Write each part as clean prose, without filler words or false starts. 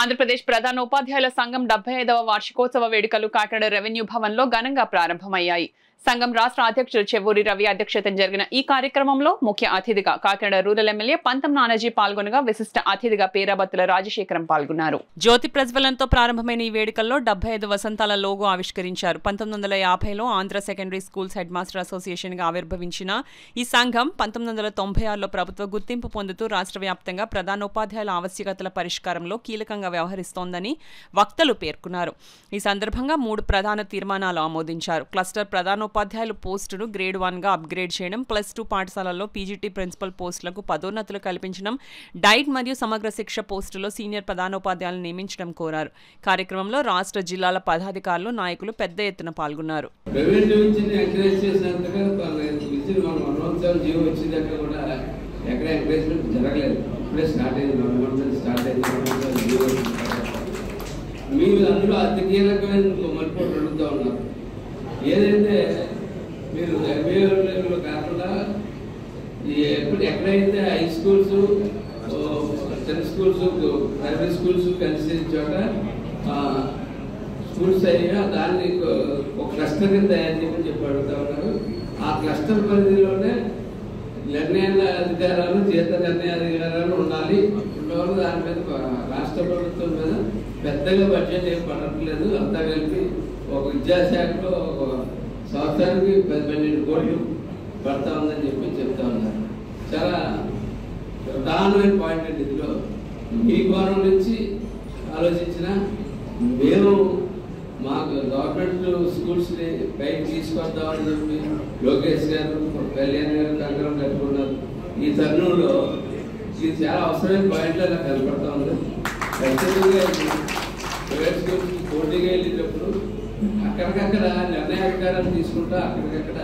ఆంధ్రప్రదేశ్ ప్రధాన ఉపాధ్యాయుల సంఘం 75వ వార్షికోత్సవ వేడుకలు కాకినాడ రెవెన్యూ భవన్లో ఘనంగా ప్రారంభమయ్యాయి. సంఘం రాష్ట్ర అధ్యక్షుడు చెవ్వూరి రవి అధ్యక్షతన జరిగిన ఈ కార్యక్రమంలో ముఖ్య అతిథిగా కాకినాడ రూరల్ ఎమ్మెల్యే పంతం నానాజీ పాల్గొనగా విశిష్ట అతిథిగా పేరాబత్తుల రాజశేఖరం పాల్గొన్నారు. జ్యోతి ప్రజ్వలనంతో ప్రారంభమైన ఈ వేడుకల్లో 75 వసంతాల లోగో ఆవిష్కరించారు. 1950లో Andhra secondary schools head master association గా ఆవిర్భవించిన ఈ సంఘం 1996లో ప్రభుత్వ గుర్తింపు పొందుతూ రాష్ట్ర వ్యాప్తంగా ప్రధాన ఉపాధ్యాయుల ఆవశ్యకతల పరిష్కారంలో కీలకంగా వ్యవహరిస్తోందని వక్తలు పేర్కొన్నారు. ఈ సందర్భంగా 3 ప్రధాన తీర్మానాలు ఆమోదించారు. క్లస్టర్ ప్రధాన ఉపాధ్యాయుల పోస్టును గ్రేడ్ 1 గా అప్గ్రేడ్ చేయడం, +2 పాఠశాలల్లో పీజీటీ ప్రిన్సిపల్ పోస్టులకు పదోన్నతులు కల్పించడం, డైట్ మరియు సమగ్ర శిక్ష పోస్టులో సీనియర్ ప్రధానోపాధ్యాయులను నియమించడం కోరారు. కార్యక్రమంలో రాష్ట్ర జిల్లాల పదాధికారులు, నాయకులు పెద్ద ఎత్తున పాల్గొన్నారు. ఏదైతే మీరు ఎంబీఏలో కాకుండా ఎక్కడైతే high schools, tenth schools, primary schools కలిసి చోట స్కూల్స్ అయ్యా దాన్ని ఒక క్లస్టర్ కింద తయారు చేయమని చెప్పి అడుగుతా ఉన్నారు. ఆ క్లస్టర్ పరిధిలోనే నిర్ణయాల అధికారాలు, జీత నిర్ణయ అధికారాలు ఉండాలి. ఉన్నవారు దాని మీద రాష్ట్ర ప్రభుత్వం మీద పెద్దగా బడ్జెట్ ఏం పడట్లేదు. అంతా కలిపి ఒక విద్యాశాఖలో ఒక సంవత్సరానికి 12 కోట్లు పడతా ఉందని చెప్పి చెప్తా ఉన్నారు. చాలా ప్రధానమైన పాయింట్ అండి. ఇందులో ఈ కోణం నుంచి ఆలోచించిన మేము మాకు గవర్నమెంట్ స్కూల్స్ని పైకి తీసుకొద్దామని చెప్పి లోకేష్ గారు, కళ్యాణ్ గారు కంకణం కట్టుకున్నారు. ఈ తరుణంలో ఇది చాలా అవసరమైన పాయింట్లు నాకు కనపడతా ఉంది. ఖచ్చితంగా ప్రైవేట్ స్కూల్స్ పోటీగా వెళ్ళేటప్పుడు అక్కడికక్కడ నిర్ణయాధికారాలు తీసుకుంటా అక్కడికక్కడ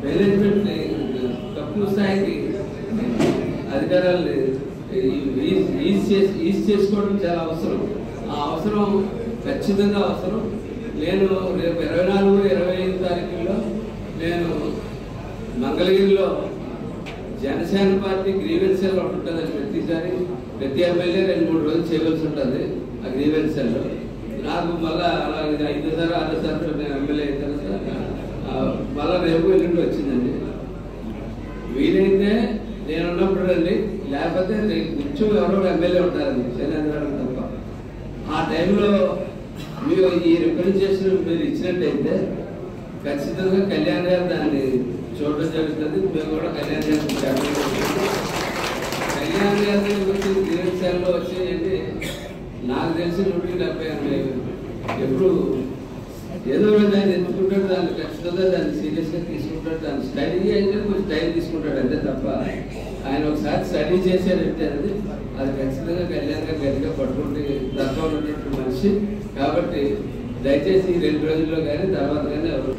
మేనేజ్మెంట్ తక్కువ స్థాయికి అధికారాలు ఈజ్ చేసుకోవడం చాలా అవసరం. ఆ అవసరం ఖచ్చితంగా అవసరం. నేను రేపు 24, 25 తారీఖుల్లో నేను మంగళగిరిలో జనసేన పార్టీ గ్రీవెన్స్ సెల్ ఉంటుందని ప్రతి ఎమ్మెల్యే 2-3 రోజులు చేయవలసి ఉంటుంది. ఆ గ్రీవెన్స్ సెల్లో నాకు మళ్ళా 5 సార్లు 6 సార్లు నేను ఎమ్మెల్యే అయిన తర్వాత మళ్ళా రేపు ఎల్లుండి వచ్చిందండి. వీలైతే నేనున్నప్పుడు అండి, లేకపోతే కొంచెం ఎవరో ఎమ్మెల్యే ఉంటారండి శనివారం తప్ప. ఆ టైంలో మీరు ఈ రిప్రజెంటేషన్ మీరు ఇచ్చినట్టయితే ఖచ్చితంగా కళ్యాణ్ గారు దాన్ని చూడడం జరుగుతుంది. మేము కూడా కళ్యాణ్ గారిని కళ్యాణ్ గారి గురించి గ్రీవెన్స్లో వచ్చేయండి. నాకు తెలిసి 170 ఎప్పుడు ఏదో రోజు ఆయన ఎత్తుకుంటాడు, దాన్ని ఖచ్చితంగా దాన్ని సీరియస్గా తీసుకుంటాడు. దాన్ని స్టడీ అయితే కొంచెం టైం తీసుకుంటాడు అంతే తప్ప ఆయన ఒకసారి స్టడీ చేశారంటే అది ఖచ్చితంగా కళ్యాణ్ గారు గట్టిగా పట్టుకుంటే తక్కువ ఉన్నటువంటి మనిషి. కాబట్టి దయచేసి 2 రోజుల్లో కానీ తర్వాత కానీ ఎవరు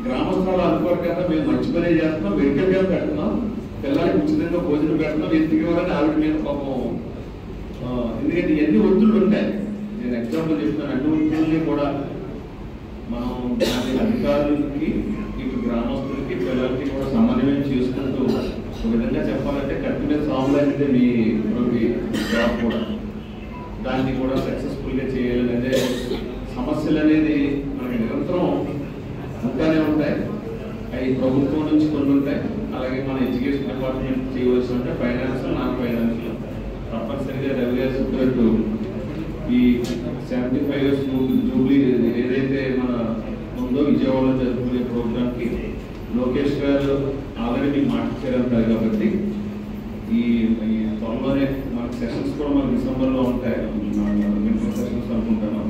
గ్రామస్థానాలు అనుకోరు కదా, మేము మంచి పనే చేస్తున్నాం, మెడికల్ క్యాంప్ పెడుతున్నాం, పిల్లలకి ఉచితంగా భోజనం పెడుతున్నాం, ఎందుకు ఇవ్వాలని ఆవిడ మీద పాపం. ఎందుకంటే ఎన్ని ఒత్తులు ఉంటాయి. నేను ఎగ్జాంపుల్ చెప్తాను. అన్ని ఒత్తుల్ని కూడా మనం అధికారులకి, ఇటు గ్రామస్తులకి, పిల్లలకి కూడా సమన్వయం చేసుకుంటూ ఒక విధంగా చెప్పాలంటే కత్తి మీద సాములు అనేది మీ జాబ్ కూడా దాన్ని కూడా సక్సెస్ఫుల్గా చేయాలంటే సమస్యలు అనేది మనకి నిరంతరం ఉంటానే ఉంటాయి. అవి ప్రభుత్వం నుంచి కొన్ని ఉంటాయి, అలాగే మన ఎడ్యుకేషన్ డిపార్ట్మెంట్ చేయవలసి ఉంటాయి, ఫైనాన్షియల్, నాన్ ఫైనాన్షియల్. తప్పనిసరిగా రవి గారు చెప్పినట్టు ఈ 75 years జూబ్లీ ఏదైతే మన ఉందో విజయవాడలో జరుపుకునే ప్రోగ్రామ్కి లోకేష్ గారు ఆల్రెడీ మీకు మాట్లాడారు కాబట్టి ఈ త్వరలోనే మనకి సెషన్స్ కూడా మనకి డిసెంబర్లో ఉంటాయి. వింటర్ సెషన్స్ అనుకుంటాను.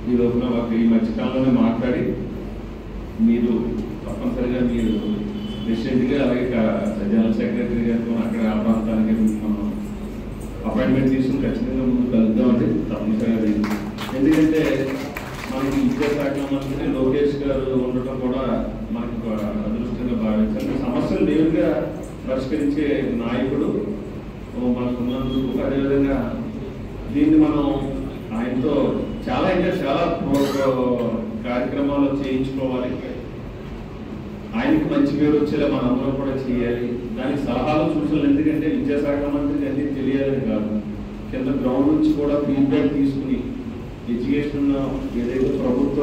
ఈ లోపల ఈ మధ్యకాలంలోనే మాట్లాడి మీరు తప్పనిసరిగా మీరు ప్రెసిడెంట్గా, అలాగే జనరల్ సెక్రటరీ గారితో అక్కడ ఆ ప్రాంతానికి మనం అపాయింట్మెంట్ తీసుకుని ఖచ్చితంగా ముందు కలుద్దామండి తప్పనిసరిగా. ఎందుకంటే మనకి విద్యాశాఖ మంత్రి లోకేష్ గారు ఉండటం కూడా మనకి అదృష్టంగా భావించాలి. సమస్యలు నేరుగా పరిష్కరించే నాయకుడు మనకు ఉన్నందుకు, అదేవిధంగా దీన్ని మనం ఆయనతో చాలా కార్యక్రమాలు చేయించుకోవాలి. ఆయనకి మంచి పేరు వచ్చేలా మనందరం కూడా చేయాలి. దానికి సలహాలు, సూచనలు. ఎందుకంటే విద్యాశాఖ మంత్రికి అన్నీ తెలియాలని కాదు, కింద గ్రౌండ్ నుంచి కూడా ఫీడ్బ్యాక్ తీసుకుని ఎడ్యుకేషన్ ఏదైతే ప్రభుత్వ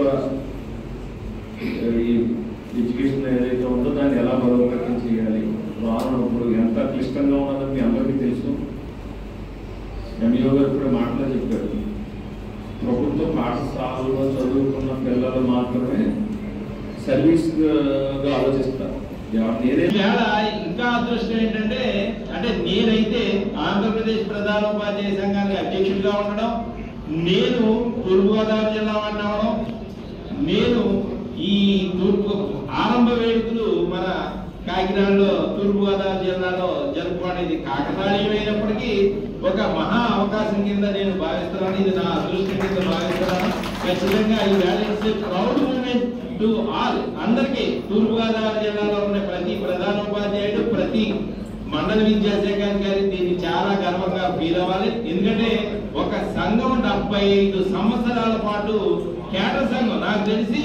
ఎడ్యుకేషన్ ఏదైతే ఉందో దాన్ని ఎలా బలోపేతం చేయాలి, రానున్నప్పుడు ఎంత క్లిష్టంగా ఉన్నదని మీ అందరికీ తెలుసు. ఎంఈఓ గారు కూడా మాటలో చెప్పారు, ప్రభుత్వ పాఠశాలలో చదువుకున్న పిల్లలు మాత్రమే సర్వీస్గా ఆలోచిస్తారు. ఇంకా అదృష్టం ఏంటంటే నేనైతే ఆంధ్రప్రదేశ్ ప్రధానోపాధ్యాయ సంఘానికి అధ్యక్షుడిగా ఉండడం, నేను తూర్పుగోదావరి జిల్లా వాడిని అవడం, నేను ఈ ఆరంభ వేడుకలు మన కాకినాడలో తూర్పుగోదావరి జిల్లాలో జరుపుకునేది కాకతాళీయమైనప్పటికీ ఒక మహా అవకాశం కింద నేను భావిస్తున్నాను. ఇది నా అదృష్టం కింద భావిస్తున్నాను. ఖచ్చితంగా ఈ వ్యాలెన్స్ ప్రౌడ్ మూమెంట్ టు ఆల్, అందరికీ తూర్పుగోదావరి జిల్లాలో ఉన్న ప్రతి ప్రధానోపాధ్యాయుడు, ప్రతి మండల విద్యాశాఖాధికారి దీన్ని చాలా గర్వంగా ఫీల్ అవ్వాలి. ఎందుకంటే ఒక సంఘం 75 సంవత్సరాల పాటు కేడర్ సంఘం, నాకు తెలిసి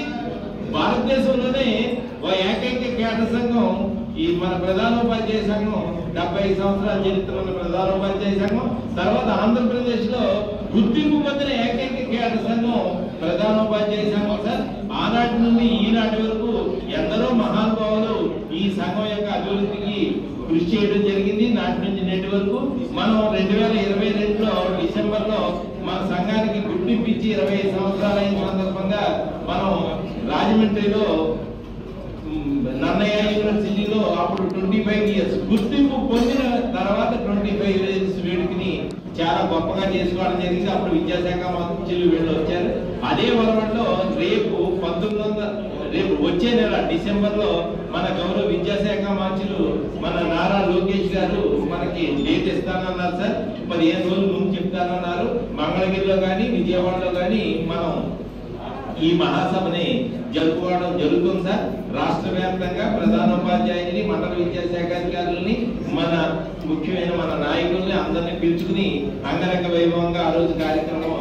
భారతదేశంలోనే ఏకైక కేడర్ సంఘం ఈ మన ప్రధానోపాధ్యాయ సంఘం 75 సంవత్సరాల చరిత్ర ఉన్న ప్రధానోపాధ్యాయ సంఘం. తర్వాత ఆంధ్రప్రదేశ్ లో గుర్తింపు పొందిన ఏకైక కేడర్ సంఘం ప్రధానోపాధ్యాయ సంఘం సార్. ఆనాటి నుండి ఈనాటి వరకు ఎందరో మహానుభావులు ఈ సంఘం యొక్క అభివృద్ధికి కృషి చేయడం జరిగింది. నాటి నుంచి నేటి వరకు మనం 2022లో డిసెంబర్లో మన సంఘానికి గుర్తింపించి 25 సంవత్సరాలు అయిన సందర్భంగా మనం రాజమండ్రిలో నన్నయ్య యూనివర్సిటీలో అప్పుడు 25 ఇయర్స్ గుర్తింపు పొందిన తర్వాత 25 ఇయర్స్ వేడుకని చాలా గొప్పగా చేసుకోవడం జరిగింది. అప్పుడు విద్యాశాఖ మంత్రులు వీళ్ళు వచ్చారు. అదే వరవట్లో రేపు వచ్చే నెల డిసెంబర్లో మన గౌరవ విద్యాశాఖ మంత్రులు మన నారా లోకేష్ గారు మనకి డేట్ ఇస్తానన్నారు సార్. 15 రోజుల ముందు చెప్తానన్నారు. మంగళగిరిలో కానీ విజయవాడలో కానీ మనం ఈ మహాసభని జరుపుకోవడం జరుగుతుంది సార్. రాష్ట్ర వ్యాప్తంగా ప్రధానోపాధ్యాయుల్ని, మండల విద్యాశాఖ అధికారులని, మన ముఖ్యమైన మన నాయకుల్ని అందరినీ పిలుచుకుని అంగరంగ వైభవంగా ఆ రోజు కార్యక్రమం